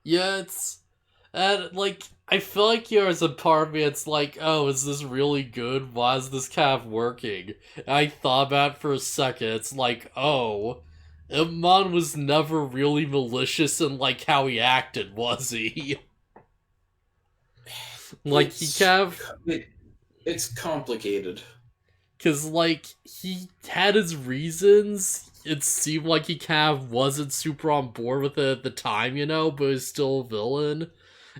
Yeah, and, like, I feel like there's a part of me, it's like, oh, is this really good? Why is this kind of working? And I thought about it for a second, it's like, oh, Imon was never really malicious in, like, how he acted, was he? Like, he It's kind of, it, it's complicated. because, like, he had his reasons. It seemed like he kind of wasn't super on board with it at the time, but he's still a villain.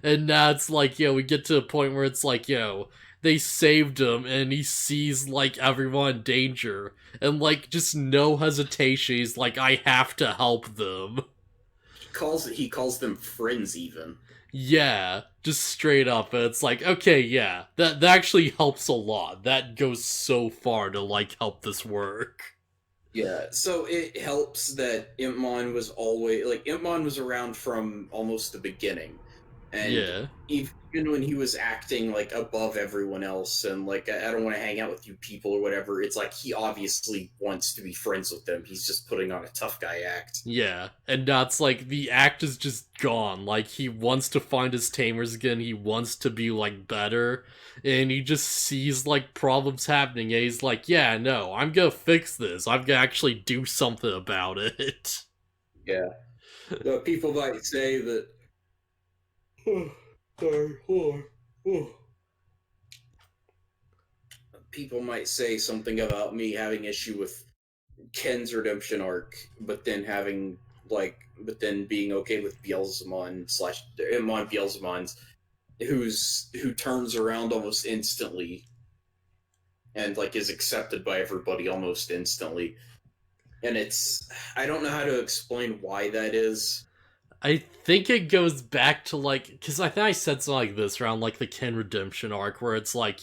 And now it's like, we get to a point where it's like, they saved him and he sees, like, everyone in danger. And, like, just no hesitation. He's like, I have to help them. He calls them friends even. Yeah, just straight up. And it's like, okay, yeah, that actually helps a lot. That goes so far to, like, help this work. Yeah, so it helps that Impmon was around from almost the beginning, and Yeah. even when he was acting like above everyone else and like I don't want to hang out with you people or whatever, it's like he obviously wants to be friends with them. He's just putting on a tough guy act. Yeah, and that's like the act is just gone. Like he wants to find his tamers again. He wants to be like better, and he just sees like problems happening. And he's like, "Yeah, no, I'm gonna fix this. I'm gonna actually do something about it." Yeah, but people might say that. Sorry, hold on. People might say something about me having issue with Ken's redemption arc, but then being okay with Beelzemon slash Mon Beelzemon's, who turns around almost instantly and like is accepted by everybody almost instantly. And I don't know how to explain why that is. I think it goes back to like because I think I said something like this around like the Ken redemption arc, where it's like,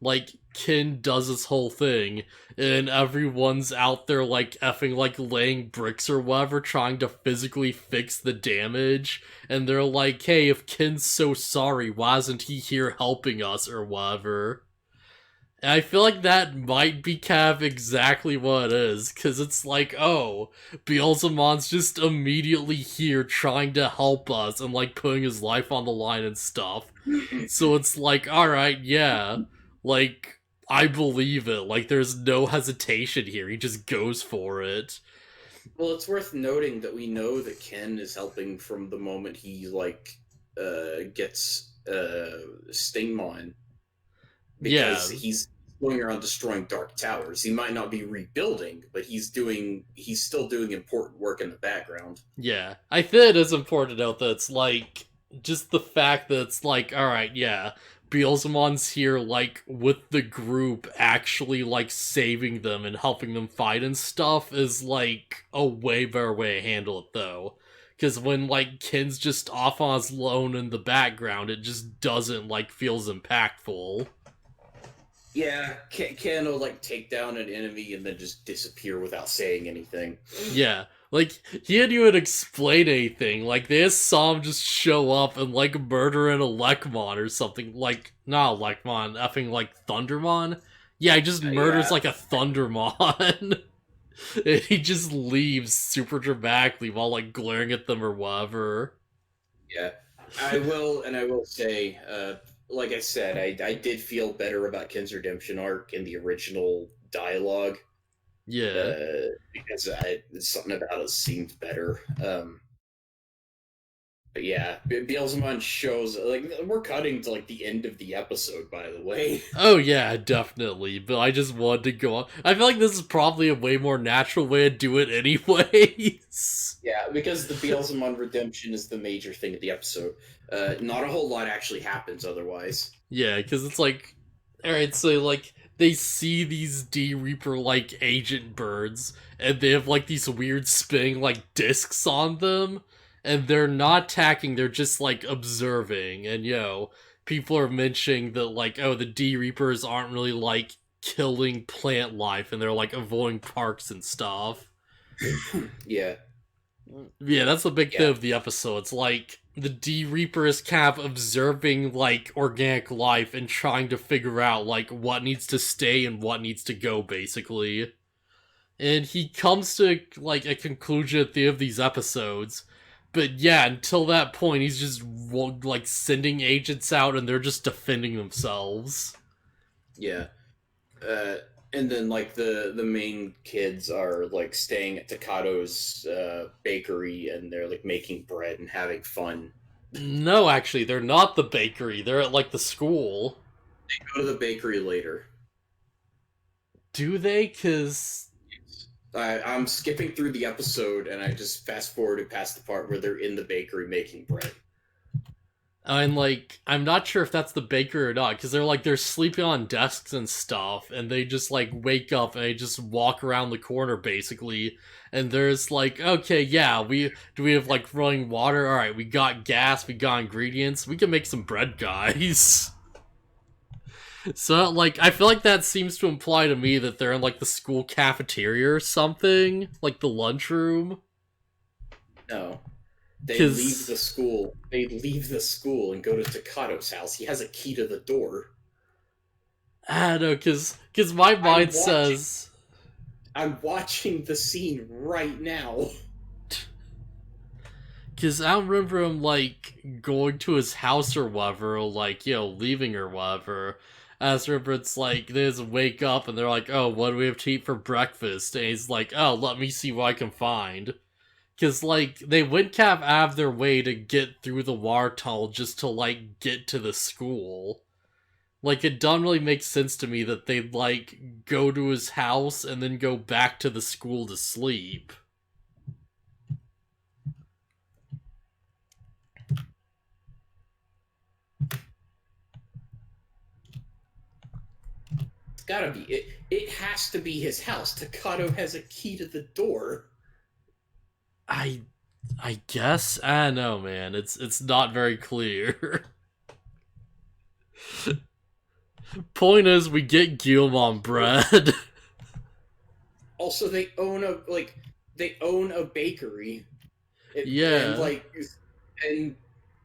like Kin does this whole thing, and everyone's out there like effing like laying bricks or whatever, trying to physically fix the damage, and they're like, "Hey, if Kin's so sorry, why isn't he here helping us or whatever?" And I feel like that might be kind of exactly what it is, because it's like, oh, Beelzemon's just immediately here trying to help us and like putting his life on the line and stuff. So it's like, alright, yeah. Like, I believe it. Like, there's no hesitation here. He just goes for it. Well, it's worth noting that we know that Ken is helping from the moment he gets Stingmon, because Yeah. he's going around destroying dark towers. He might not be rebuilding, but he's still doing important work in the background. Yeah. I think it is important to note that it's like, just the fact that it's like, alright, yeah. Beelzemon's here, like, with the group actually, like, saving them and helping them fight and stuff is, like, a way better way to handle it, though. Because when, like, Kin's just off on his own in the background, it just doesn't, like, feels impactful. Yeah, Ken will like take down an enemy and then just disappear without saying anything. Yeah. Like, he didn't even explain anything. Like, they just saw him just show up and, like, murdering a Lekmon or something. Like, not a Lekmon, effing, like, Thundermon? Yeah, he just murders, Yeah, like, a Thundermon. And he just leaves super dramatically while, like, glaring at them or whatever. yeah. I will say, like I said, I did feel better about Ken's redemption arc in the original dialogue, Yeah. because something about it seemed better. But yeah, Beelzemon shows like we're cutting to like the end of the episode, by the way. Oh, yeah, definitely. But I just wanted to go on. I feel like this is probably a way more natural way to do it, anyways. Yeah, because the Beelzemon redemption is the major thing of the episode. Not a whole lot actually happens otherwise. Yeah, because it's like, alright, so like they see these D Reaper like agent birds, and they have like these weird spinning like discs on them, and they're not attacking, they're just like observing. And people are mentioning that like, oh, the D Reapers aren't really like killing plant life, and they're like avoiding parks and stuff. Yeah, Yeah, that's the big thing yeah, of the episode. It's like the D Reaper is kind of observing like organic life and trying to figure out like what needs to stay and what needs to go, basically. And he comes to like a conclusion at the end of these episodes But yeah, until that point, he's just like sending agents out, and they're just defending themselves. Yeah. Uh, and then like the main kids are like staying at Takado's bakery, and they're like making bread and having fun. No, actually, they're not the bakery. They're at like the school. Go to the bakery later. Do they? Cause I'm skipping through the episode, and I just fast forwarded past the part where they're in the bakery making bread. I'm not sure if that's the bakery or not, because they're sleeping on desks and stuff, and they just like wake up and they just walk around the corner basically, and there's like, okay, yeah, we have like running water. All right, we got gas, we got ingredients, we can make some bread, guys. So like, I feel like that seems to imply to me that they're in like the school cafeteria or something, like the lunchroom. No. They leave Because the school. They leave the school and go to Takado's house. He has a key to the door. I don't know, because my mind says. I'm watching the scene right now. Because I don't remember him, like, going to his house or whatever, or, like, leaving or whatever. I just remember it's like, they just wake up and they're like, oh, what do we have to eat for breakfast? And he's like, oh, let me see what I can find. Because, like, they went kind of out of their way to get through the water tunnel just to, like, get to the school. Like, it doesn't really make sense to me that they'd, like, go to his house and then go back to the school to sleep. It's gotta be. It has to be his house. Takado has a key to the door. I guess, I don't know, man. It's not very clear. Point is, we get Guilmon bread. Also, they own a bakery. Yeah. And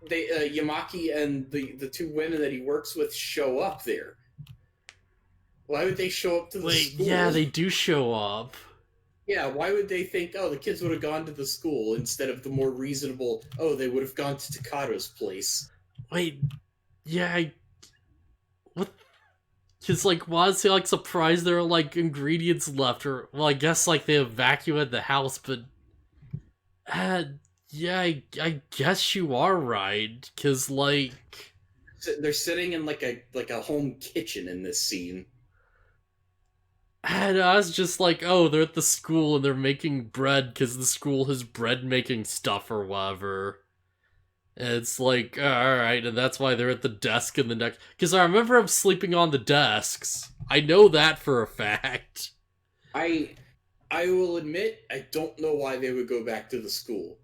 they Yamaki and the two women that he works with show up there. Why would they show up to the school? Yeah, they do show up. Yeah, why would they think, oh, the kids would have gone to the school instead of the more reasonable, oh, they would have gone to Takado's place? Wait, yeah, what? Because, like, why is he, like, surprised there are, like, ingredients left? Or, well, I guess, like, they evacuated the house, but... yeah, I guess you are right. Because, like... They're sitting in, like a home kitchen in this scene. And I was just like, oh, they're at the school and they're making bread because the school has bread making stuff or whatever. And it's like, alright, and that's why they're at the desk in the next. Because I remember them sleeping on the desks. I know that for a fact. I will admit, I don't know why they would go back to the school,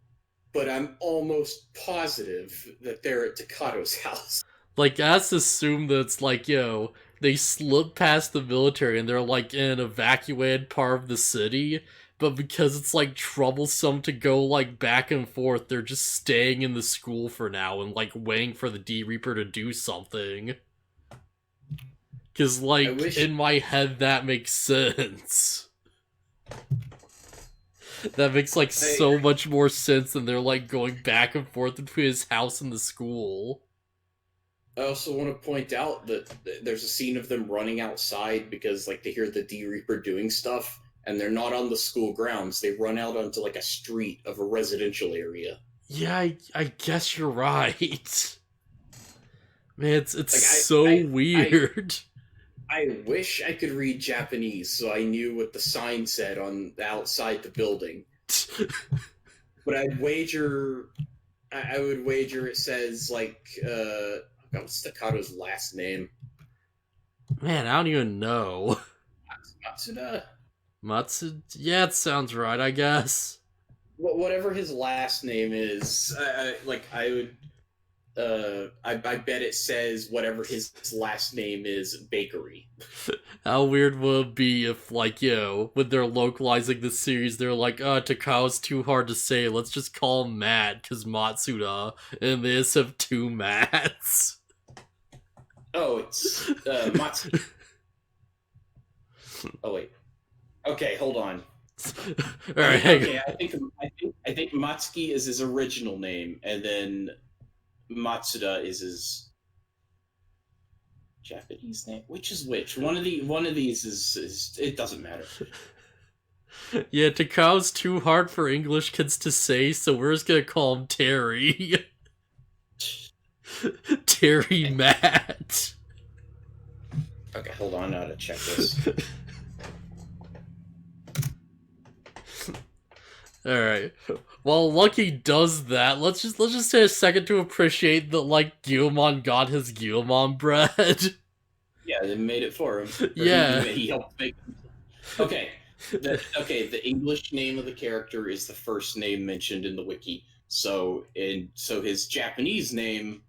but I'm almost positive that they're at Takado's house. Like, I just assume that it's like, they slip past the military and they're like in an evacuated part of the city, but because it's like troublesome to go like back and forth, they're just staying in the school for now and like waiting for the D Reaper to do something. Because like in my head that makes sense. That makes like so much more sense than they're like going back and forth between his house and the school. I also want to point out that there's a scene of them running outside because like they hear the D Reaper doing stuff, and they're not on the school grounds. They run out onto like a street of a residential area. Yeah, I guess you're right. Man, it's like, so weird. I wish I could read Japanese so I knew what the sign said on the outside the building. But I would wager it says like what's Takado's last name? Man, I don't even know. Matsuda? Yeah, it sounds right, I guess. Whatever his last name is, I bet it says whatever his last name is, bakery. How weird would it be if, like, when they're localizing the series, they're like, Takao's too hard to say, let's just call him Matt, because Matsuda, and they just have two Matts. Oh, it's, Matsuda. Oh, wait. Okay, hold on. Alright, hang Okay, I think Matsuki is his original name, and then Matsuda is his Japanese name. Which is which? One of these is it doesn't matter. Yeah, Takao's too hard for English kids to say, so we're just gonna call him Terry. Terry Matt. Okay, hold on, I gotta check this. Alright. While Lucky does that, let's just take a second to appreciate that like Guilmon got his Guilmon bread. Yeah, they made it for him. Yeah. He helped make it. Okay. The English name of the character is the first name mentioned in the wiki. So his Japanese name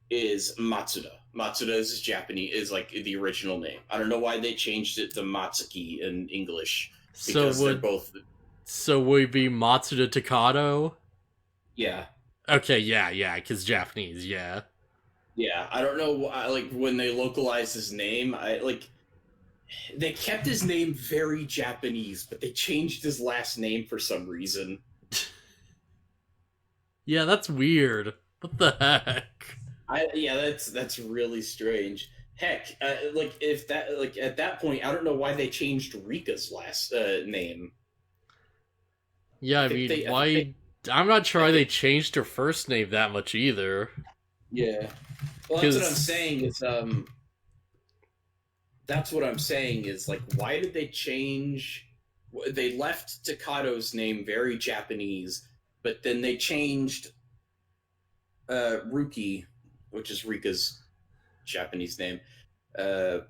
is Matsuda. Matsuda is his Japanese is like the original name. I don't know why they changed it to Matsuki in English because they're both. So would it be Matsuda Takado? Yeah. Okay, yeah, because Japanese, yeah. Yeah, I don't know why, like when they localized his name, they kept his name very Japanese, but they changed his last name for some reason. Yeah, that's weird. What the heck? That's really strange. Heck, if that at that point, I don't know why they changed Rika's last name. Yeah, I mean, why? I'm not sure why they changed her first name that much either. Yeah, well, that's what I'm saying. That's what I'm saying is like, why did they change? They left Takado's name very Japanese, but then they changed Ruki, which is Rika's Japanese name. Her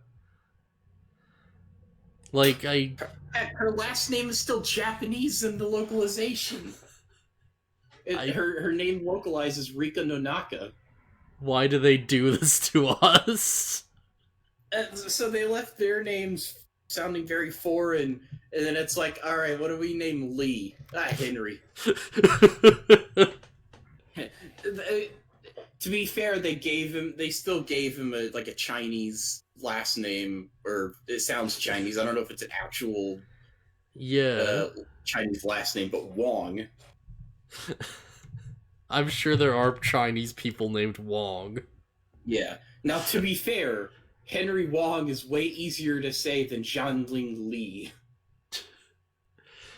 last name is still Japanese in the localization. Her name localizes Rika Nonaka. Why do they do this to us? So they left their names sounding very foreign, and then it's like, all right, what do we name Lee? Henry. To be fair, they still gave him a Chinese last name, or it sounds Chinese. I don't know if it's an actual Chinese last name, but Wong. I'm sure there are Chinese people named Wong. Yeah. Now, to be fair, Henry Wong is way easier to say than Jianling Li.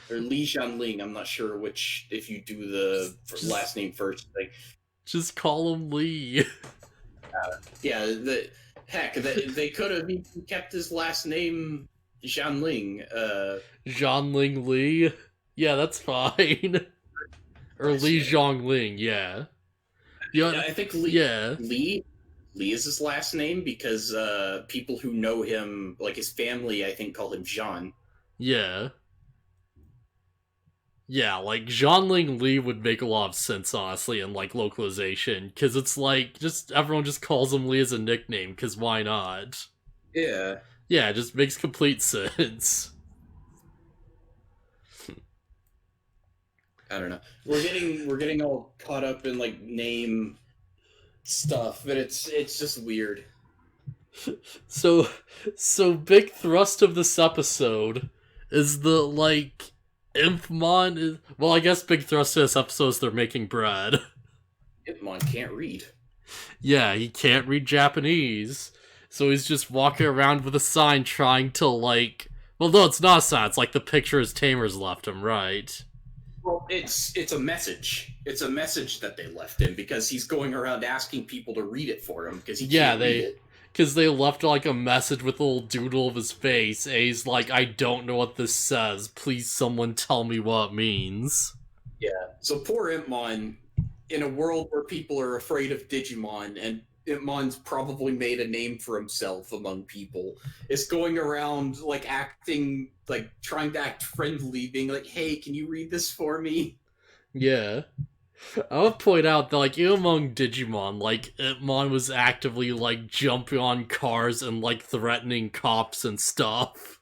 Or Li Jianling, I'm not sure which, if you do the last name first. Just call him Lee. They could have kept his last name Jianling. Jianling Li? Yeah, that's fine. Or Li Zhongling, yeah. I think Li is his last name because people who know him, like his family, I think call him Jean. Yeah. Yeah, like Jianling Li would make a lot of sense, honestly, in like localization, because it's like everyone just calls him Li as a nickname, because why not? Yeah. Yeah, it just makes complete sense. I don't know. We're getting all caught up in like name stuff, but it's just weird. So big thrust of this episode is the like Impmon is, well, I guess big thrust of this episode is they're making bread. Impmon can't read. Yeah, he can't read Japanese, so he's just walking around with a sign trying to like. Well, no, it's not a sign. It's like the picture his tamers left him, right? Well, it's a message. It's a message that they left him because he's going around asking people to read it for him because he can't read it. Because they left like a message with a little doodle of his face, and he's like, I don't know what this says. Please someone tell me what it means. Yeah, so poor Impmon, in a world where people are afraid of Digimon, and Impmon's probably made a name for himself among people, is going around like acting, like trying to act friendly, being like, hey, can you read this for me? Yeah. I would point out that, like, even among Digimon, like, Itmon was actively, like, jumping on cars and, like, threatening cops and stuff.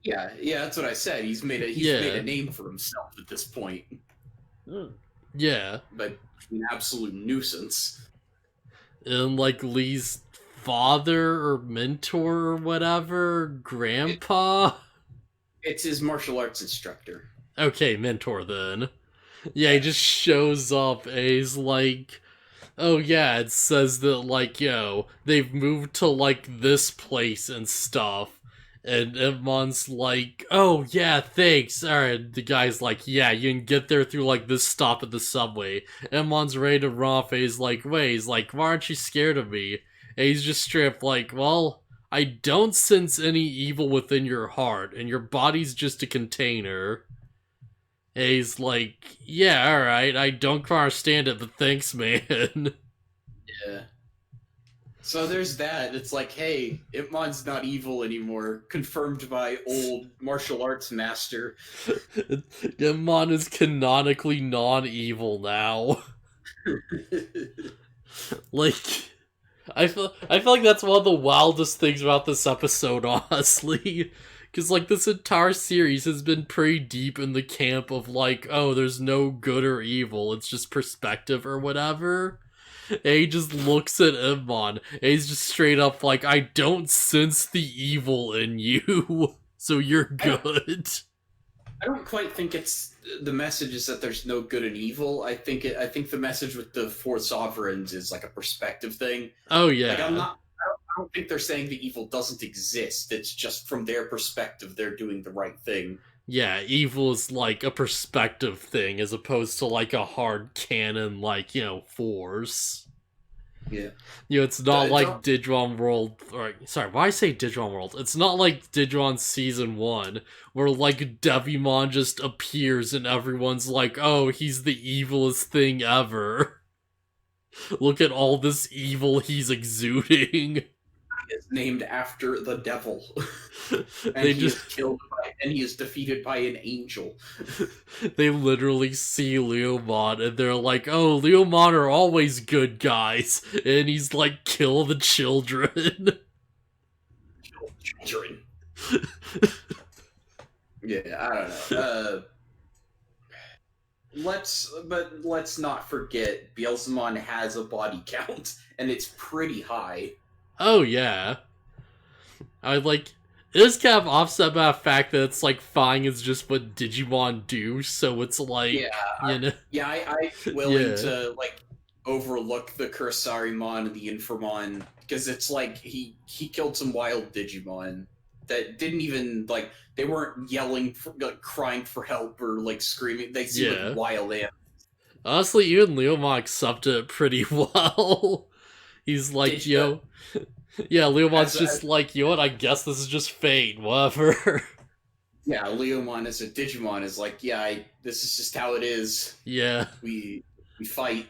Yeah, that's what I said. He's made a name for himself at this point. Yeah. But an absolute nuisance. And, like, Lee's father or mentor or whatever, grandpa? It's his martial arts instructor. Okay, mentor then. Yeah, he just shows up and he's like, oh yeah, it says that, like, yo, they've moved to, like, this place and stuff. And Imon's like, oh yeah, thanks. Alright, the guy's like, yeah, you can get there through, like, this stop at the subway. Imon's ready to run off, and he's like, wait, he's like, why aren't you scared of me? And he's just straight up like, well, I don't sense any evil within your heart, and your body's just a container. And he's like, yeah, alright, I don't quite understand it, but thanks, man. Yeah. So there's that. It's like, hey, Ipmon's not evil anymore, confirmed by old martial arts master. Digimon is canonically non-evil now. Like, I feel like that's one of the wildest things about this episode, honestly. Because, like, this entire series has been pretty deep in the camp of, like, oh, there's no good or evil, it's just perspective or whatever. And he just looks at Immon, and he's just straight up like, I don't sense the evil in you, so you're good. I don't quite think it's the message is that there's no good and evil. I think the message with the four sovereigns is like a perspective thing. Oh, Like yeah. I don't think they're saying the evil doesn't exist. It's just from their perspective they're doing the right thing. Yeah, evil is like a perspective thing as opposed to like a hard canon, like, force. Yeah. It's not like Don't Digimon World, or sorry, why I say Digimon World? It's not like Digimon Season 1, where like Devimon just appears and everyone's like, oh, he's the evilest thing ever. Look at all this evil he's exuding. is named after the devil. And They he just is killed by, and he is defeated by an angel. they literally see Leomon and they're like, oh, Leomon are always good guys. And he's like, kill the children. Kill children. Yeah, I don't know. Let's not forget Beelzemon has a body count, and it's pretty high. Oh, yeah. I like. It is kind of offset by the fact that it's like fine is just what Digimon do, so it's like, Yeah, I'm willing Yeah. to like overlook the Kursarimon and the Inframon because it's like he killed some wild Digimon that didn't even like they weren't yelling, like crying for help or like screaming. They seemed Yeah. like wild animals. Honestly, even Leomon accepted it pretty well. He's like, yo. Yeah, Leomon's just like, you know what, I guess this is just fate, whatever. Yeah, Leomon as a Digimon is like, yeah, this is just how it is. Yeah. We fight,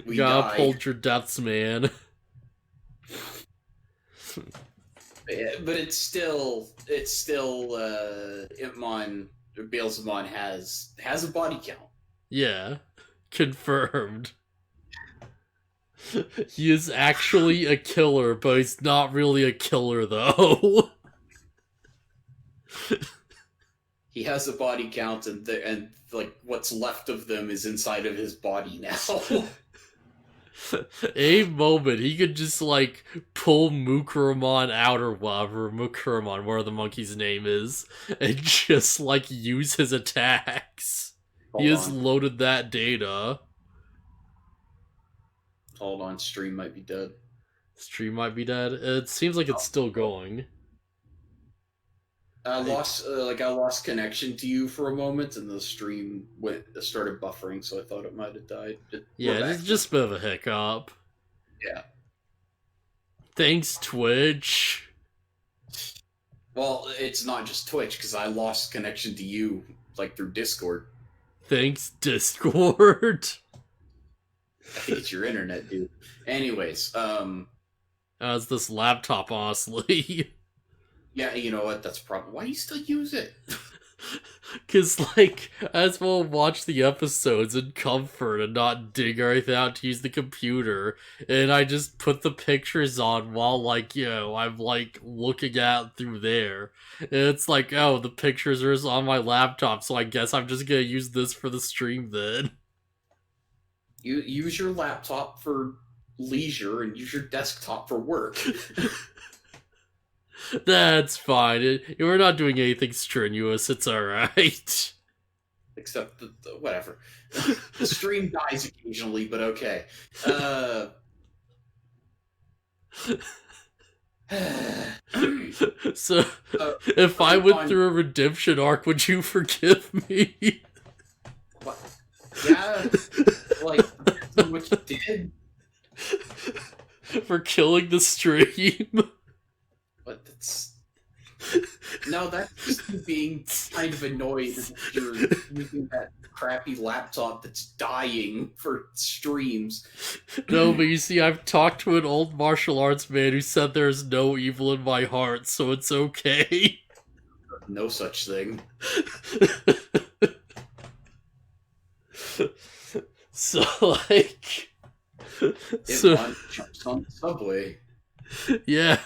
we Gotta die. hold your deaths, man. But it's still Impmon or Beelzemon has a body count. Yeah. Confirmed. He is actually a killer, but he's not really a killer, though. He has a body count, and like what's left of them is inside of his body now. A moment, he could just, like, pull Mukuramon out or whatever, Mukuramon, whatever the monkey's name is, and just, like, use his attacks. He has loaded that data. Hold on, stream might be dead. Stream might be dead. It seems like it's still going. I lost connection to you for a moment, and the stream started buffering, so I thought it might have died. Yeah, it's just a bit of a hiccup. Yeah. Thanks, Twitch. Well, it's not just Twitch, because I lost connection to you, like, through Discord. Thanks, Discord. I think it's your internet, dude. Anyways, It's this laptop, honestly. Yeah, you know what? That's probably why do you still use it? Cause, like, I as well watch the episodes in comfort and not dig everything out to use the computer. And I just put the pictures on while, like, I'm, like, looking at through there. And it's like, oh, the pictures are on my laptop, so I guess I'm just gonna use this for the stream then. You use your laptop for leisure and use your desktop for work. That's fine. We're not doing anything strenuous. It's alright. Except whatever. The stream dies occasionally, but okay. So, if I went through a redemption arc, would you forgive me? What? Yeah, like, what you did? For killing the stream? But that's... No, that's just you being kind of annoyed that you're using that crappy laptop that's dying for streams. No, but you see, I've talked to an old martial arts man who said there's no evil in my heart, so it's okay. No such thing. So, like... It jumps on the subway. Yeah.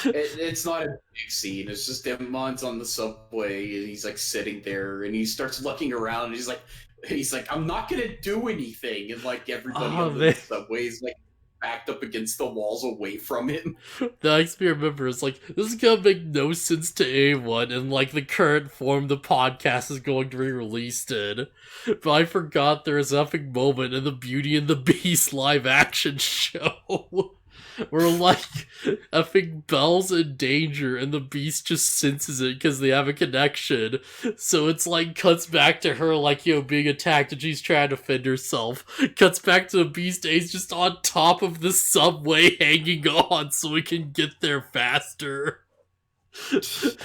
It's not a big scene. It's just Demon's on the subway, and he's like sitting there, and he starts looking around, and he's like, I'm not gonna do anything, and like everybody on the subway is like backed up against the walls away from him. That makes me remember, it's like, this is gonna make no sense to anyone, and like the current form the podcast is going to be released in. But I forgot there is an epic moment in the Beauty and the Beast live action show. Where, like, effing Belle's in danger and the Beast just senses it because they have a connection. So it's like, cuts back to her, like, being attacked and she's trying to defend herself. Cuts back to the Beast and he's just on top of the subway hanging on so he can get there faster.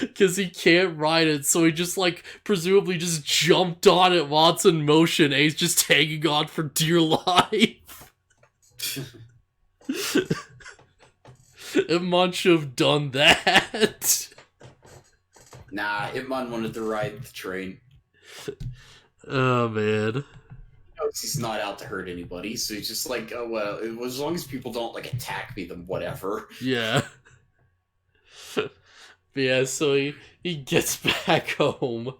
Because he can't ride it, so he just, like, presumably just jumped on it while it's in motion and he's just hanging on for dear life. Itmon should have done that. Nah, Itmon wanted to ride the train. Oh, man. He knows he's not out to hurt anybody, so he's just like, oh, well, as long as people don't, like, attack me, then whatever. Yeah. But yeah, so he gets back home,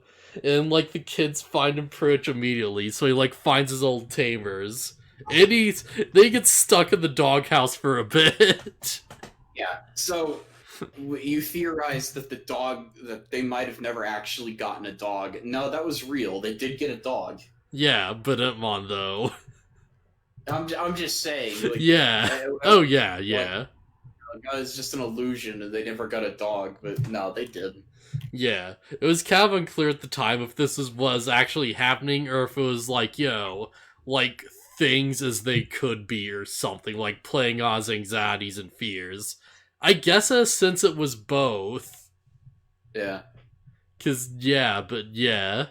and, like, the kids find him pretty much immediately, so he, like, finds his old tamers. And they get stuck in the doghouse for a bit. Yeah, so you theorized that that they might have never actually gotten a dog. No, that was real. They did get a dog. Yeah, but Itmon, though. I'm just saying. Like, yeah. Oh, yeah, yeah. Like, it's just an illusion and they never got a dog, but no, they did. Yeah. It was kind of unclear at the time if this was actually happening or if it was like, like, things as they could be or something, like playing on his anxieties and fears. I guess since it was both. Yeah. But yeah.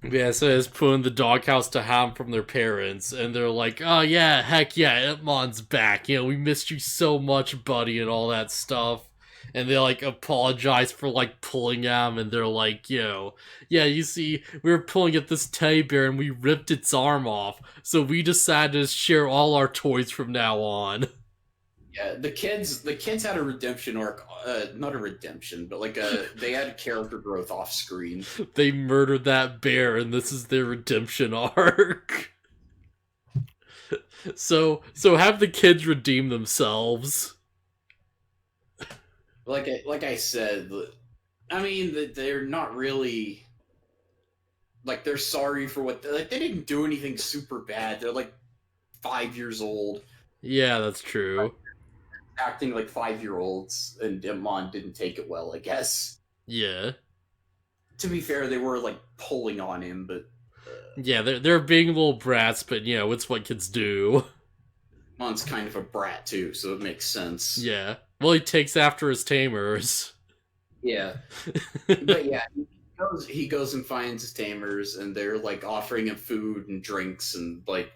Yeah, so it's put in the doghouse to hide from their parents, and they're like, oh yeah, heck yeah, Itmon's back, we missed you so much, buddy, and all that stuff. And they, like, apologize for, like, pulling at him, and they're like, yeah, you see, we were pulling at this teddy bear, and we ripped its arm off, so we decided to share all our toys from now on. Yeah, the kids had a redemption arc, not a redemption, but, like, they had character growth off screen. They murdered that bear, and this is their redemption arc. So have the kids redeem themselves. Like I said, I mean, they're not really, like, they're sorry for what, like, they didn't do anything super bad. They're, like, 5 years old. Yeah, that's true. Like, acting like 5-year-olds, and Itmon didn't take it well, I guess. Yeah. To be fair, they were, like, pulling on him, but... yeah, they're being little brats, but, it's what kids do. Itmon's kind of a brat, too, so it makes sense. Yeah. Well, he takes after his tamers. Yeah. But yeah, he goes and finds his tamers, and they're, like, offering him food and drinks, and, like,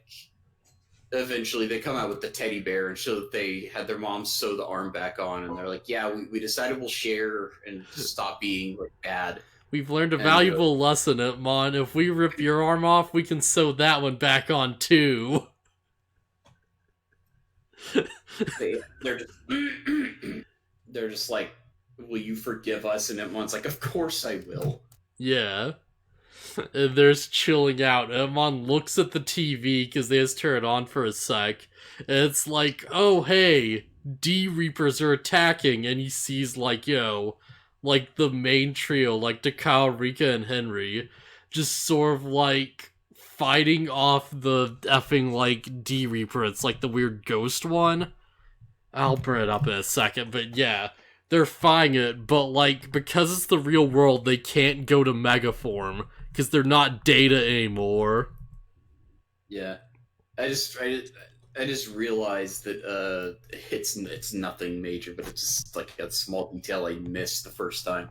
eventually they come out with the teddy bear and show that they had their mom sew the arm back on, and they're like, yeah, we decided we'll share and stop being, like, bad. We've learned a valuable lesson, Itmon. If we rip your arm off, we can sew that one back on, too. They're just like, will you forgive us? And Itmon's like, of course I will. Yeah. And there's chilling out. Itmon looks at the TV because they just turn it on for a sec. And it's like, oh hey, D Reapers are attacking, and he sees like like the main trio, like Takao, Rika, and Henry, just sort of like fighting off the effing like D Reaper. It's like the weird ghost one. I'll bring it up in a second, but yeah, they're fighting it, but like because it's the real world, they can't go to Mega Form because they're not Data anymore. Yeah, I just realized that it's nothing major, but it's just like a small detail I missed the first time.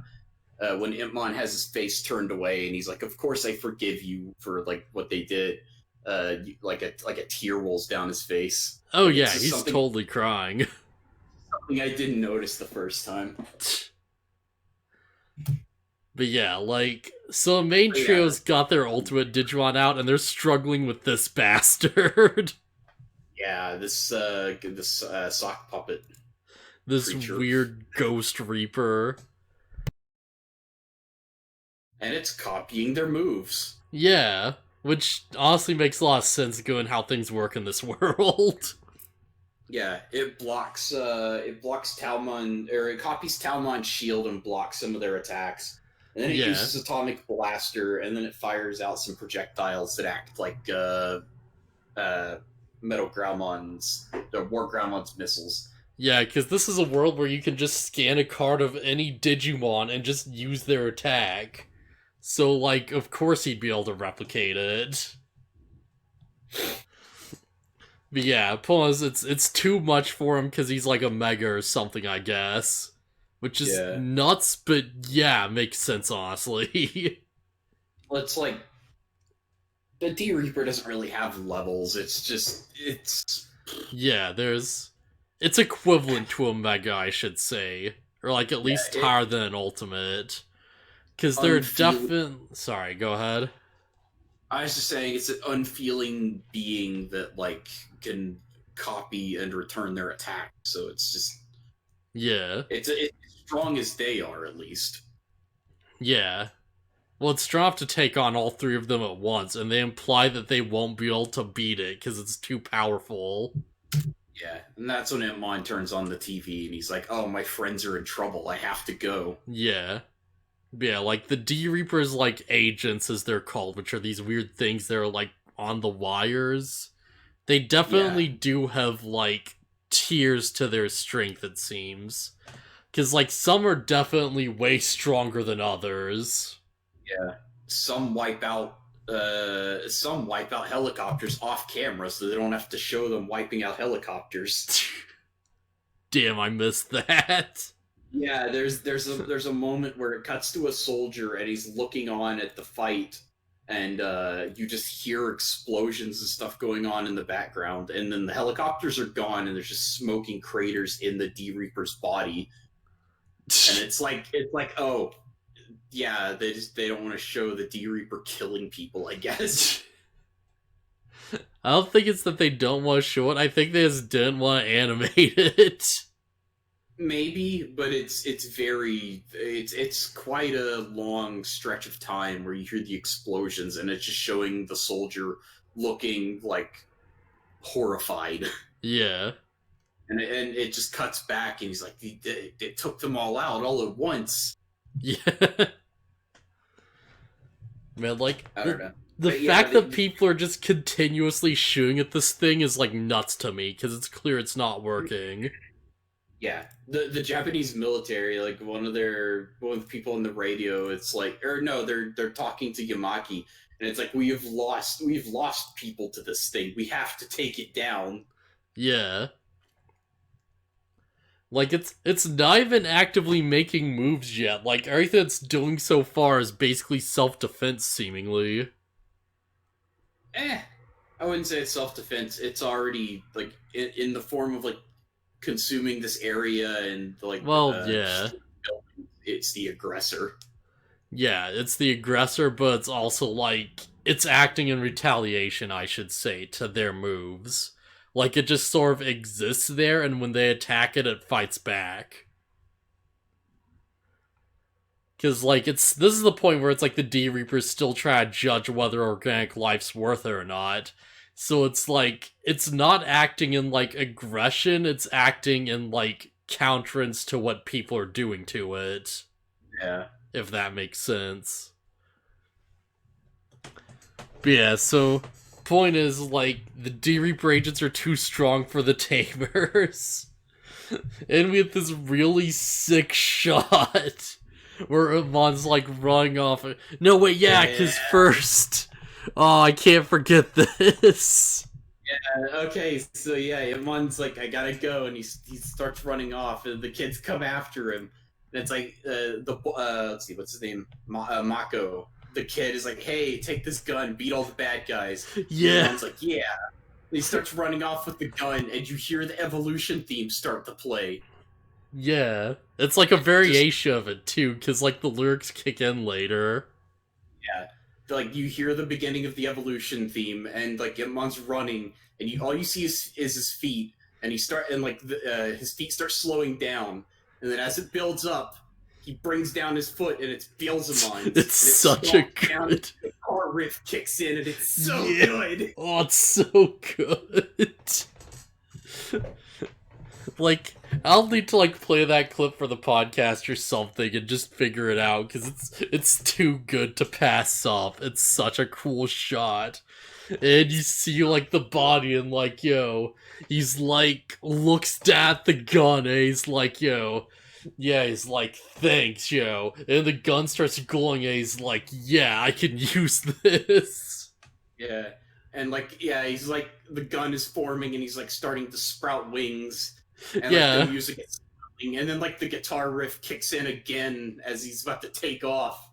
When Impmon has his face turned away and he's like, "Of course I forgive you for like what they did." Like a tear rolls down his face. Oh Like yeah, it's just he's totally crying. something I didn't notice the first time. But yeah, like, so the main But yeah, trio's got their ultimate Digimon out, and they're struggling with this bastard. yeah, this sock puppet This creature, weird ghost reaper. and it's copying their moves. Yeah, which honestly makes a lot of sense given how things work in this world. Yeah, it blocks Talmon, or it copies Talmon's shield and blocks some of their attacks. And then it Yeah. uses Atomic Blaster, and then it fires out some projectiles that act like Metal Growmon's, the War Growmon's missiles. Yeah, because this is a world where you can just scan a card of any Digimon and just use their attack. So, like, of course he'd be able to replicate it. But yeah, pause. It's too much for him because he's like a mega or something, I guess. Which is Yeah. nuts, but yeah, makes sense, honestly. Well, it's like the D Reaper doesn't really have levels. It's Yeah, there's. It's equivalent to a mega, I should say. Or like at least it higher than an ultimate. Because they're unfeel. definitely. Sorry, go ahead. I was just saying it's an unfeeling being that like can copy and return their attack. So it's just Yeah. it's strong as they are at least. Yeah. Well, it's strong enough to take on all three of them at once, and they imply that they won't be able to beat it because it's too powerful. Yeah, and that's when Itmon turns on the TV and he's like, "Oh, my friends are in trouble. I have to go." Yeah. Yeah, like the D Reapers, like agents as they're called, which are these weird things that are like on the wires. They Yeah, definitely do have like tiers to their strength, it seems. Because like some are definitely way stronger than others. yeah. Some wipe out helicopters off camera, so they don't have to show them wiping out helicopters. Damn, I missed that. Yeah, there's a moment where it cuts to a soldier and he's looking on at the fight, and you just hear explosions and stuff going on in the background, and then the helicopters are gone, and there's just smoking craters in the D Reaper's body, and it's like oh yeah, they don't want to show the D Reaper killing people, I guess. I don't think it's that they don't want to show it. I think they just didn't want to animate it. Maybe, but it's quite a long stretch of time where you hear the explosions and it's just showing the soldier looking like horrified, Yeah. and it just cuts back and he's like, it took them all out all at once. Yeah. Man, like I don't know, the but yeah, fact that people are just continuously shooting at this thing is like nuts to me because it's clear it's not working. yeah, the Japanese military, like one of the people on the radio, it's like, or no, they're talking to Yamaki, and it's like we've lost people to this thing. We have to take it down. Yeah. Like it's not even actively making moves yet. Like everything it's doing so far is basically self-defense seemingly. Eh, I wouldn't say it's self defense. It's already like in the form of like consuming this area and like Well, yeah. it's the aggressor. Yeah, it's the aggressor, but it's also like it's acting in retaliation, I should say, to their moves. Like it just sort of exists there, and when they attack it, it fights back. Because like this is the point where it's like the D Reapers still try to judge whether organic life's worth it or not. So it's like, it's not acting in like aggression, it's acting in like counterance to what people are doing to it, Yeah. if that makes sense. But yeah, so point is like the D-Reaper agents are too strong for the Tamers. And we have this really sick shot where Iman's like running off. No, wait, yeah, because first. Oh, I can't forget this. Okay, so yeah, Iman's like, I gotta go, and he starts running off, and the kids come after him. And it's like, let's see, what's his name? Mako. The kid is like, hey, take this gun, beat all the bad guys. Yeah. Iman's like, yeah. And he starts running off with the gun, and you hear the Evolution theme start to play. Yeah. It's like a variation of it, too, because, like, the lyrics kick in later. Yeah. Like, you hear the beginning of the Evolution theme, and, like, Iman's running, and all you see is his feet, and his feet start slowing down, and then as it builds up, he brings down his foot, and it's Beelzemon. It's such a good... The car riff kicks in, and it's so good! Oh, it's so good! Like, I'll need to, like, play that clip for the podcast or something and just figure it out, because it's too good to pass up. It's such a cool shot. And you see, like, the body and, like, yo, he's, like, looks at the gun and he's like, yo, yeah, he's like, thanks, yo. And the gun starts glowing and he's like, yeah, I can use this. Yeah. And, like, yeah, he's like, the gun is forming and he's, like, starting to sprout wings. And like, the music is starting, and then like the guitar riff kicks in again as he's about to take off.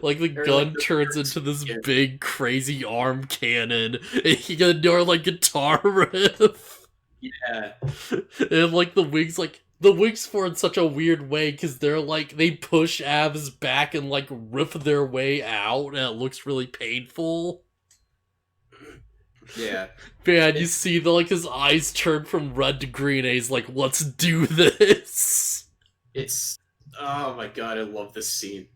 Like the gun turns into this big crazy arm cannon, and you get another like guitar riff. Yeah. And like the wings form in such a weird way because they're like they push Av's back and like rip their way out, and it looks really painful. Yeah. Man, you see like his eyes turn from red to green and he's like, let's do this. It's oh my god, I love this scene.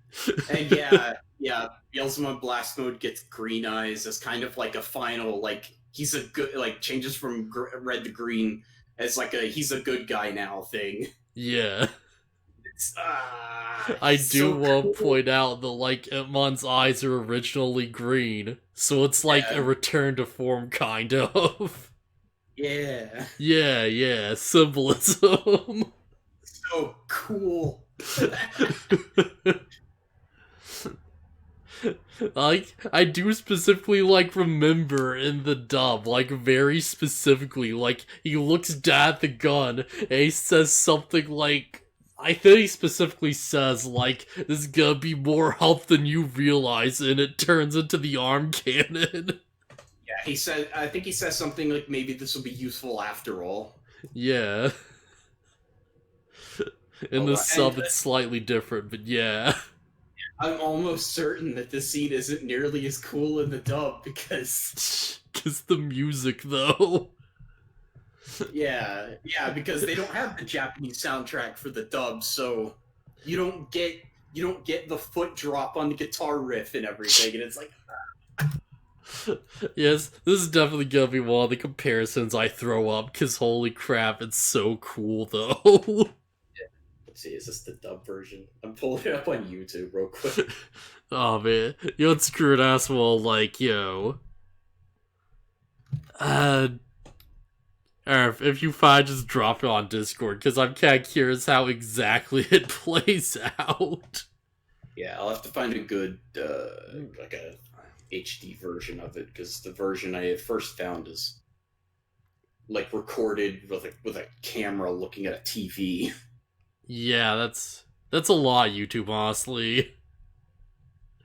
And yeah, Beelzemon Blast Mode gets green eyes as kind of like a final, like he's a good, like changes from red to green as like a he's a good guy now thing. Yeah. I do want to point out that, like, Itmon's eyes are originally green, so it's like a return to form, kind of. Yeah. Yeah, symbolism. So cool. Like, I do specifically, like, remember in the dub, like, very specifically, like, he looks down at the gun, and he says something like, I think he specifically says, like, this is gonna be more help than you realize, and it turns into the arm cannon. Yeah, I think he says something like, maybe this will be useful after all. Yeah. In the sub, it's slightly different, but yeah. I'm almost certain that this scene isn't nearly as cool in the dub, because... Because the music, though. Yeah, because they don't have the Japanese soundtrack for the dub, so you don't get the foot drop on the guitar riff and everything, and it's like... Yes, this is definitely gonna be one of the comparisons I throw up, because holy crap, it's so cool, though. Let's see, is this the dub version? I'm pulling it up on YouTube real quick. Oh man, you know, screwed ass well, like, yo. If you find, just drop it on Discord, because I'm kind of curious how exactly it plays out. Yeah, I'll have to find a good, like a HD version of it, because the version I first found is, like, recorded with a camera looking at a TV. Yeah, that's a lot, YouTube, honestly.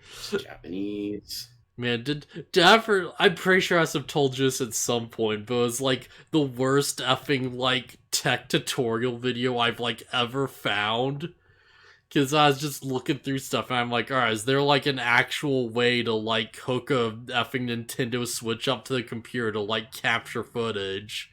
It's Japanese. Man, did I ever... I'm pretty sure I must have told you this at some point, but it was, like, the worst effing, like, tech tutorial video I've, like, ever found. Because I was just looking through stuff, and I'm like, alright, is there, like, an actual way to, like, hook a effing Nintendo Switch up to the computer to, like, capture footage?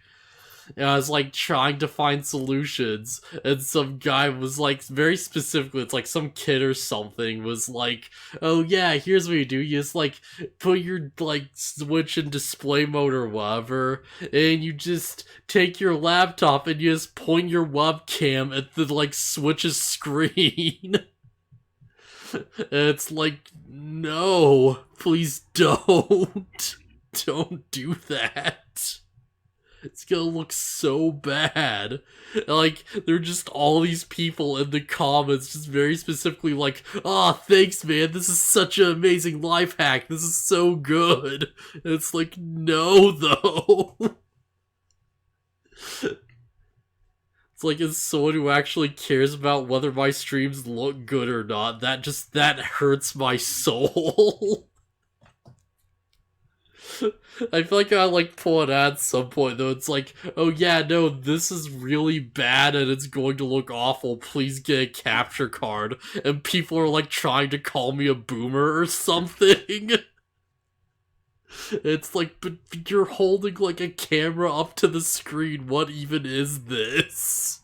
and I was like trying to find solutions, and some guy was like very specifically, it's like some kid or something was like, "Oh yeah, here's what you do: you just like put your like switch in display mode or whatever, and you just take your laptop and you just point your webcam at the like switch's screen." It's like, no, please don't. Don't do that. It's gonna look so bad. Like, there are just all these people in the comments just very specifically like, "Ah, thanks, man, this is such an amazing life hack, this is so good." And it's like, no, though. It's like, as someone who actually cares about whether my streams look good or not, that hurts my soul. I feel like I like pull it at some point though. It's like, oh yeah, no, this is really bad and it's going to look awful. Please get a capture card. And people are like trying to call me a boomer or something. It's like, but you're holding like a camera up to the screen. What even is this?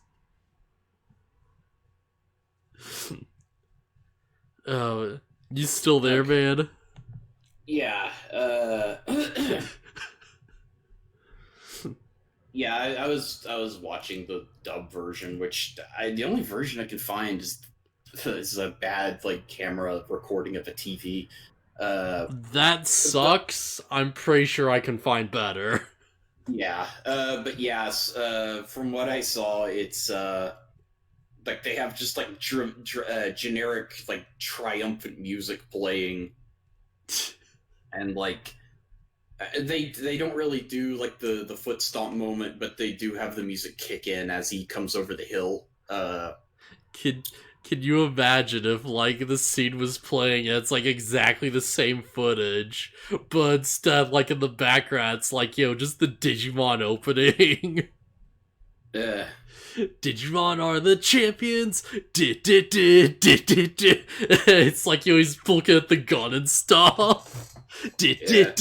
Oh, you still there, Okay. man? Yeah. Yeah, I was watching the dub version, which the only version I could find is a bad like camera recording of a TV. That sucks. I'm pretty sure I can find better. Yeah, but yes, from what I saw, it's like they have just like generic like triumphant music playing, and like they don't really do like the foot stomp moment, but they do have the music kick in as he comes over the hill. Can can you imagine if like the scene was playing and it's like exactly the same footage, but instead like in the background it's like, yo, just the Digimon opening. uh, Digimon are the champions. It's like, yo, he's looking at the gun and stuff. yeah.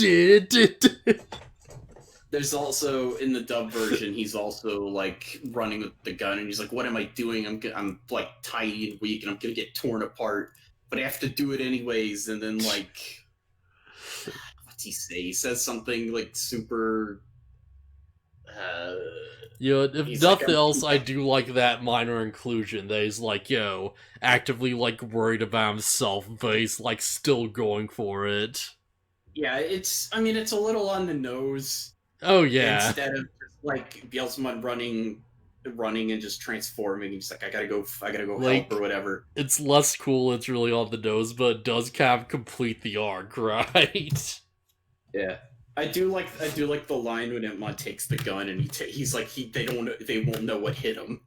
There's also in the dub version, he's also like running with the gun, and he's like, "What am I doing? I'm like tiny and weak, and I'm gonna get torn apart, but I have to do it anyways." And then like, what's he say? He says something like super. Uh, You know, if he's like, nothing else, I do like that minor inclusion that he's like, yo, actively like worried about himself, but he's like still going for it. yeah, it's. I mean, it's a little on the nose Oh yeah. instead of just like Beelzemon running and just transforming. He's like, I gotta go help or Like, whatever. it's less cool, it's really on the nose, but it does kind of complete the arc, right? Yeah, I do like the line when Emma takes the gun and he's like they won't know what hit him.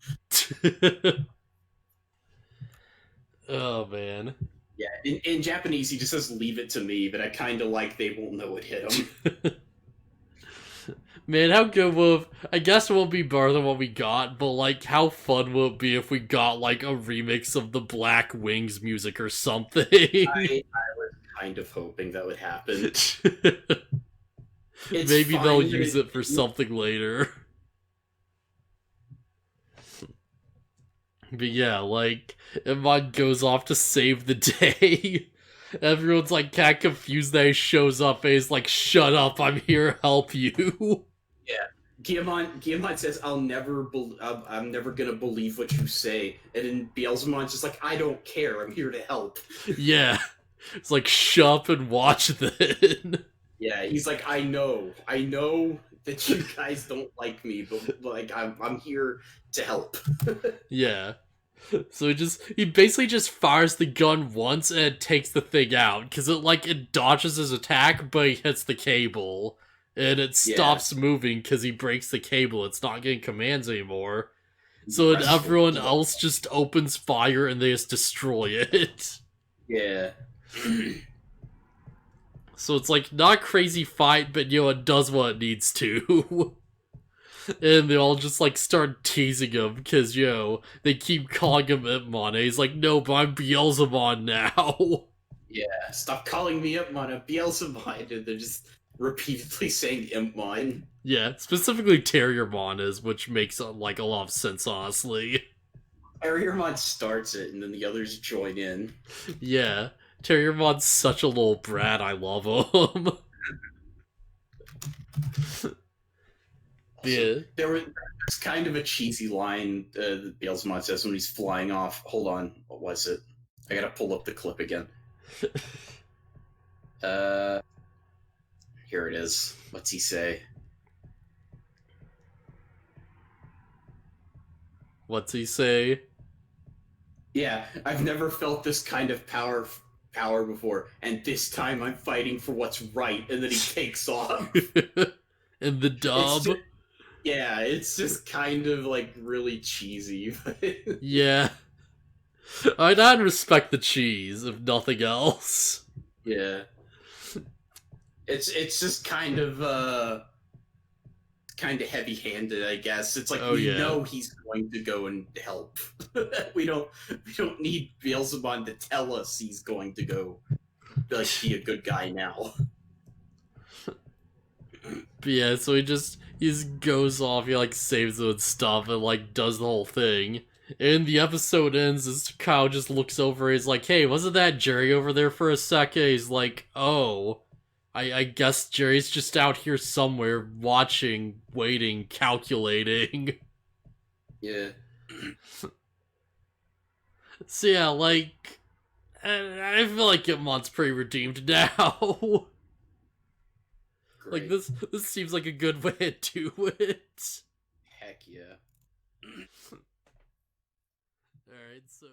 Oh man. Yeah, in Japanese he just says "leave it to me," but I kind of like they won't know what hit him. Man, how good will I guess it won't be better than what we got, but like how fun will it be if we got like a remix of the Black Wings music or something? I was kind of hoping that would happen. It's Maybe they'll fine. use it for something later. But yeah, like, Iman goes off to save the day. Everyone's like kind of confused that he shows up and he's like, "Shut up, I'm here to help you." Yeah, Guillemot says, I'm never gonna believe what you say," and then Beelzemon's just like, "I don't care. I'm here to help." Yeah. It's like, shut up and watch then. Yeah, he's like, I know that you guys don't like me, but like, I'm here to help." Yeah. So he basically just fires the gun once and it takes the thing out. Because it dodges his attack, but he hits the cable. And it Yeah, stops moving because he breaks the cable. It's not getting commands anymore. So then restful everyone blood. else just opens fire and they just destroy it. Yeah, So it's like not a crazy fight, but you know, it does what it needs to. And they all just like start teasing him because they keep calling him Ipmon. And he's like, "No, but I'm Beelzemon now." yeah. Stop calling me up, man. Beelzebub. And they're just repeatedly saying Impmon. Yeah, specifically Terriermon is, which makes like a lot of sense, honestly. Terriermon starts it, and then the others join in. Yeah, Terriermon's such a little brat. I love him. Also, Yeah. there's kind of a cheesy line that Beelzemon says when he's flying off. Hold on, what was it? I gotta pull up the clip again. Here it is. What's he say? What's he say? Yeah, I've never felt this kind of power before, and this time I'm fighting for what's right. And then he takes off. In the It's dub. just, yeah, it's just kind of like really cheesy. Yeah. I'd respect the cheese, if nothing else. Yeah, it's just kind of heavy-handed, I guess. It's like Oh we yeah. know he's going to go and help. we don't need Beelzebub to tell us he's going to go like be a good guy now. But yeah, so he just goes off, he like saves them and stuff, and like does the whole thing. And the episode ends as Kyle just looks over, he's like, hey, wasn't that Jerry over there for a second? He's like, oh. I guess Jerry's just out here somewhere, watching, waiting, calculating. Yeah. So yeah, like, I feel like Gitmon's pretty redeemed now. Like, Great. this seems like a good way to do it. Heck yeah. Alright, so